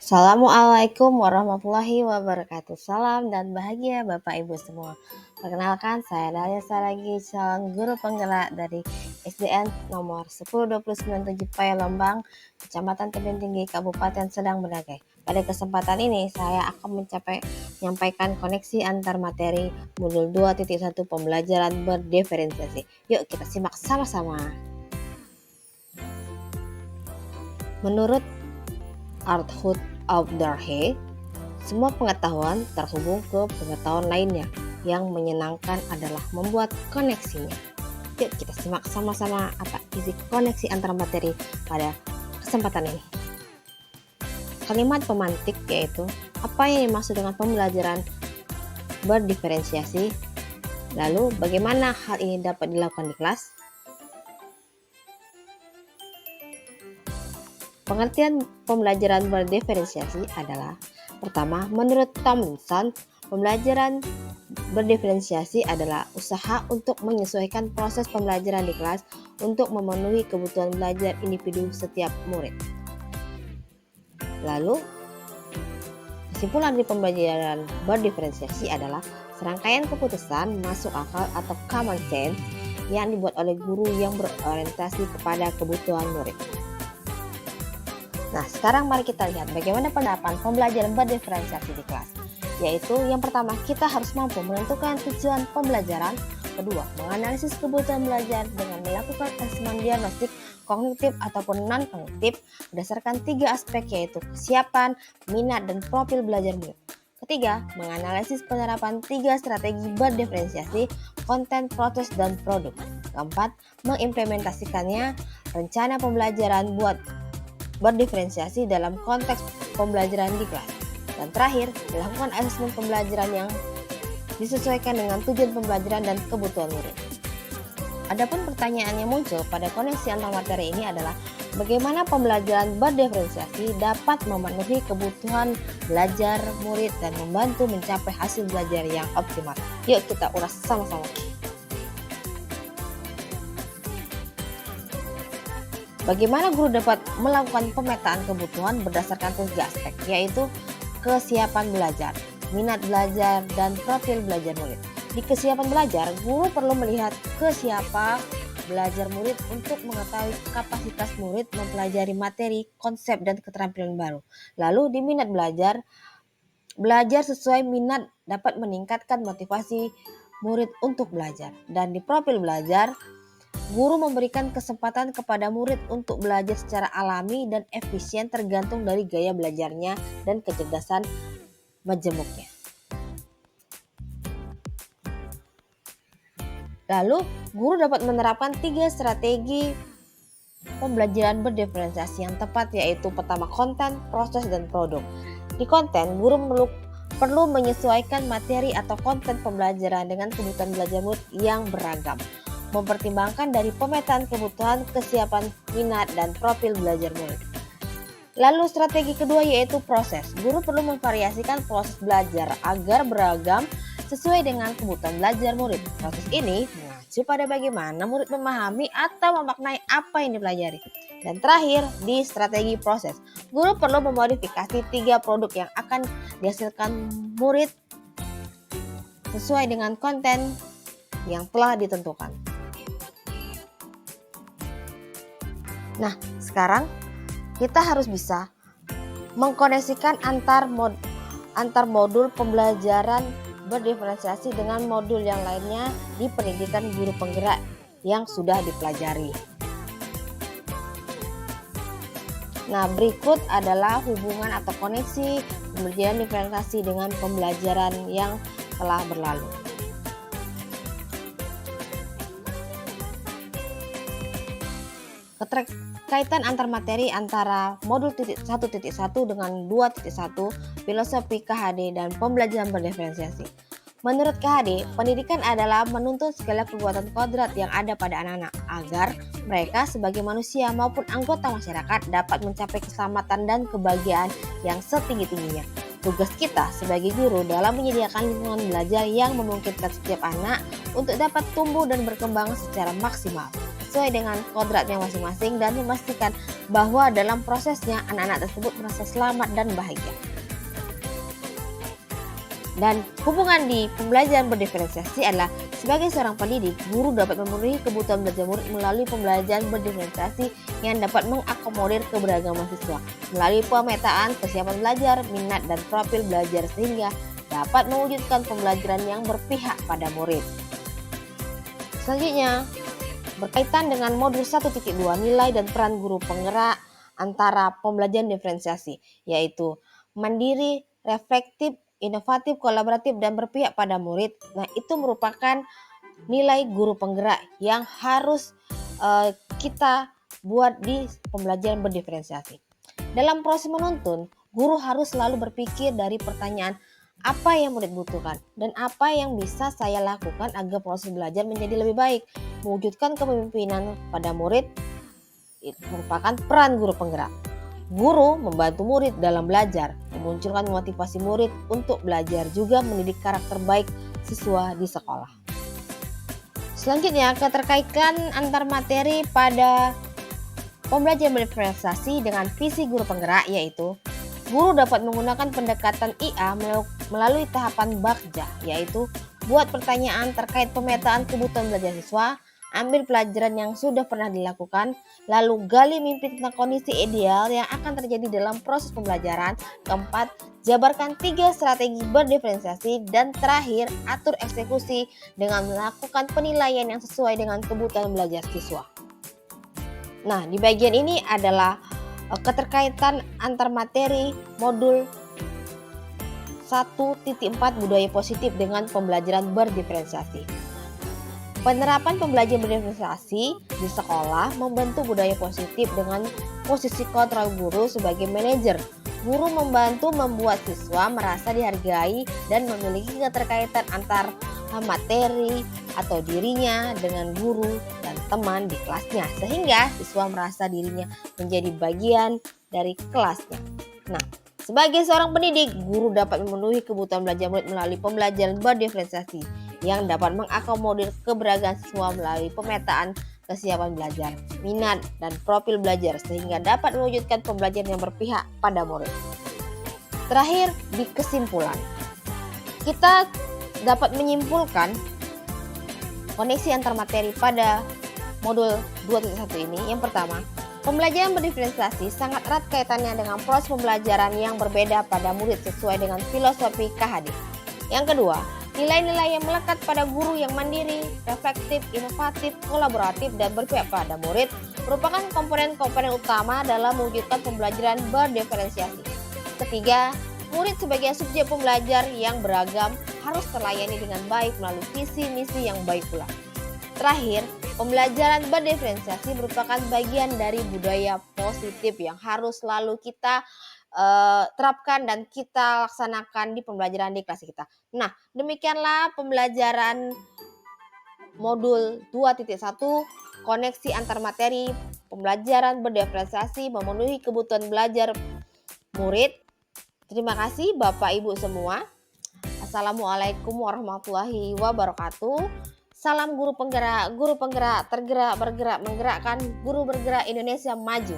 Assalamualaikum warahmatullahi wabarakatuh. Salam dan bahagia Bapak Ibu semua. Perkenalkan, saya Dalia Saragi, calon guru penggerak dari SDN nomor 10297 Payalombang, Kecamatan Tebing Tinggi, Kabupaten Sedang Bedagai. Pada kesempatan ini, saya akan menyampaikan koneksi antar materi modul 2.1 pembelajaran berdiferensiasi. Yuk kita simak sama-sama. Menurut Arthur Audarhe, semua pengetahuan terhubung ke pengetahuan lainnya. Yang menyenangkan adalah membuat koneksinya. Yuk kita simak sama-sama apa isi koneksi antara materi pada kesempatan ini. Kalimat pemantik yaitu apa yang dimaksud dengan pembelajaran berdiferensiasi. Lalu bagaimana hal ini dapat dilakukan di kelas? Pengertian pembelajaran berdiferensiasi adalah: pertama, menurut Tomlinson, pembelajaran berdiferensiasi adalah usaha untuk menyesuaikan proses pembelajaran di kelas untuk memenuhi kebutuhan belajar individu setiap murid. Lalu, kesimpulan dari pembelajaran berdiferensiasi adalah serangkaian keputusan masuk akal atau common sense yang dibuat oleh guru yang berorientasi kepada kebutuhan murid. Nah, sekarang mari kita lihat bagaimana penerapan pembelajaran berdiferensiasi di kelas. Yaitu yang pertama, kita harus mampu menentukan tujuan pembelajaran. Kedua, menganalisis kebutuhan belajar dengan melakukan asesmen diagnostik kognitif ataupun non-kognitif berdasarkan 3 aspek yaitu kesiapan, minat, dan profil belajar murid. Ketiga, menganalisis penerapan 3 strategi berdiferensiasi, konten, proses, dan produk. Keempat, mengimplementasikannya rencana pembelajaran berdiferensiasi dalam konteks pembelajaran di kelas. Dan terakhir, melakukan asesmen pembelajaran yang disesuaikan dengan tujuan pembelajaran dan kebutuhan murid. Adapun pertanyaan yang muncul pada koneksi antar materi ini adalah bagaimana pembelajaran berdiferensiasi dapat memenuhi kebutuhan belajar murid dan membantu mencapai hasil belajar yang optimal. Yuk kita ulas sama-sama. Bagaimana guru dapat melakukan pemetaan kebutuhan berdasarkan 3 aspek, yaitu kesiapan belajar, minat belajar, dan profil belajar murid. Di kesiapan belajar, guru perlu melihat kesiapan belajar murid untuk mengetahui kapasitas murid mempelajari materi, konsep, dan keterampilan baru. Lalu di minat belajar sesuai minat dapat meningkatkan motivasi murid untuk belajar. Dan di profil belajar, guru memberikan kesempatan kepada murid untuk belajar secara alami dan efisien tergantung dari gaya belajarnya dan kecerdasan majemuknya. Lalu, guru dapat menerapkan 3 strategi pembelajaran berdiferensiasi yang tepat, yaitu pertama, konten, proses, dan produk. Di konten, guru perlu menyesuaikan materi atau konten pembelajaran dengan kebutuhan belajar murid yang beragam, mempertimbangkan dari pemetaan kebutuhan, kesiapan, minat, dan profil belajar murid. Lalu strategi kedua yaitu proses. Guru perlu memvariasikan proses belajar agar beragam sesuai dengan kebutuhan belajar murid. Proses ini mengacu pada bagaimana murid memahami atau memaknai apa yang dipelajari. Dan terakhir, di strategi proses, guru perlu memodifikasi 3 produk yang akan dihasilkan murid sesuai dengan konten yang telah ditentukan. Nah, sekarang kita harus bisa mengkoneksikan antar modul pembelajaran berdiferensiasi dengan modul yang lainnya di pendidikan guru penggerak yang sudah dipelajari. Nah, berikut adalah hubungan atau koneksi pembelajaran diferensiasi dengan pembelajaran yang telah berlalu. Keterkaitan antar materi antara modul 1.1 dengan 2.1 filosofi KHD dan pembelajaran berdiferensiasi. Menurut KHD, pendidikan adalah menuntut segala kekuatan kodrat yang ada pada anak-anak agar mereka sebagai manusia maupun anggota masyarakat dapat mencapai keselamatan dan kebahagiaan yang setinggi-tingginya. Tugas kita sebagai guru dalam menyediakan lingkungan belajar yang memungkinkan setiap anak untuk dapat tumbuh dan berkembang secara maksimal sesuai dengan kodratnya masing-masing dan memastikan bahwa dalam prosesnya anak-anak tersebut merasa selamat dan bahagia. Dan hubungan di pembelajaran berdiferensiasi adalah sebagai seorang pendidik, guru dapat memenuhi kebutuhan belajar murid melalui pembelajaran berdiferensiasi yang dapat mengakomodir keberagaman siswa melalui pemetaan kesiapan belajar, minat, dan profil belajar sehingga dapat mewujudkan pembelajaran yang berpihak pada murid. Selanjutnya, berkaitan dengan modul 1.2 nilai dan peran guru penggerak antara pembelajaran diferensiasi, yaitu mandiri, reflektif, inovatif, kolaboratif, dan berpihak pada murid. Nah, itu merupakan nilai guru penggerak yang harus kita buat di pembelajaran berdiferensiasi. Dalam proses menuntun, guru harus selalu berpikir dari pertanyaan apa yang murid butuhkan dan apa yang bisa saya lakukan agar proses belajar menjadi lebih baik. Mewujudkan kepemimpinan pada murid itu merupakan peran guru penggerak. Guru membantu murid dalam belajar, memunculkan motivasi murid untuk belajar, juga mendidik karakter baik siswa di sekolah. Selanjutnya, keterkaitan antar materi pada pembelajaran berdiferensiasi dengan visi guru penggerak, yaitu guru dapat menggunakan pendekatan IA melalui tahapan bakja, yaitu buat pertanyaan terkait pemetaan kebutuhan belajar siswa, ambil pelajaran yang sudah pernah dilakukan, lalu gali mimpi tentang kondisi ideal yang akan terjadi dalam proses pembelajaran. Keempat, jabarkan 3 strategi berdiferensiasi, dan terakhir, atur eksekusi dengan melakukan penilaian yang sesuai dengan kebutuhan belajar siswa. Nah, di bagian ini adalah keterkaitan antar materi modul 1.4 budaya positif dengan pembelajaran berdiferensiasi. Penerapan pembelajaran berdiferensiasi di sekolah membentuk budaya positif dengan posisi kontrol guru sebagai manajer. Guru membantu membuat siswa merasa dihargai dan memiliki keterkaitan antar materi atau dirinya dengan guru dan teman di kelasnya, sehingga siswa merasa dirinya menjadi bagian dari kelasnya. Nah, sebagai seorang pendidik, guru dapat memenuhi kebutuhan belajar murid melalui pembelajaran berdiferensiasi yang dapat mengakomodir keberagaman siswa melalui pemetaan kesiapan belajar, minat, dan profil belajar sehingga dapat mewujudkan pembelajaran yang berpihak pada murid. Terakhir, di kesimpulan, kita dapat menyimpulkan koneksi antar materi pada modul 2.1 ini. Yang pertama, pembelajaran berdiferensiasi sangat erat kaitannya dengan proses pembelajaran yang berbeda pada murid sesuai dengan filosofi KHD. Yang kedua, nilai-nilai yang melekat pada guru yang mandiri, reflektif, inovatif, kolaboratif, dan berpihak pada murid merupakan komponen-komponen utama dalam mewujudkan pembelajaran berdiferensiasi. Ketiga, murid sebagai subjek pembelajar yang beragam harus terlayani dengan baik melalui visi misi yang baik pula. Terakhir, pembelajaran berdiferensiasi merupakan bagian dari budaya positif yang harus selalu kita terapkan dan kita laksanakan di pembelajaran di kelas kita. Nah, demikianlah pembelajaran modul 2.1 koneksi antar materi pembelajaran berdiferensiasi memenuhi kebutuhan belajar murid. Terima kasih Bapak Ibu semua. Assalamualaikum warahmatullahi wabarakatuh. Salam guru penggerak tergerak bergerak menggerakkan, guru bergerak Indonesia maju.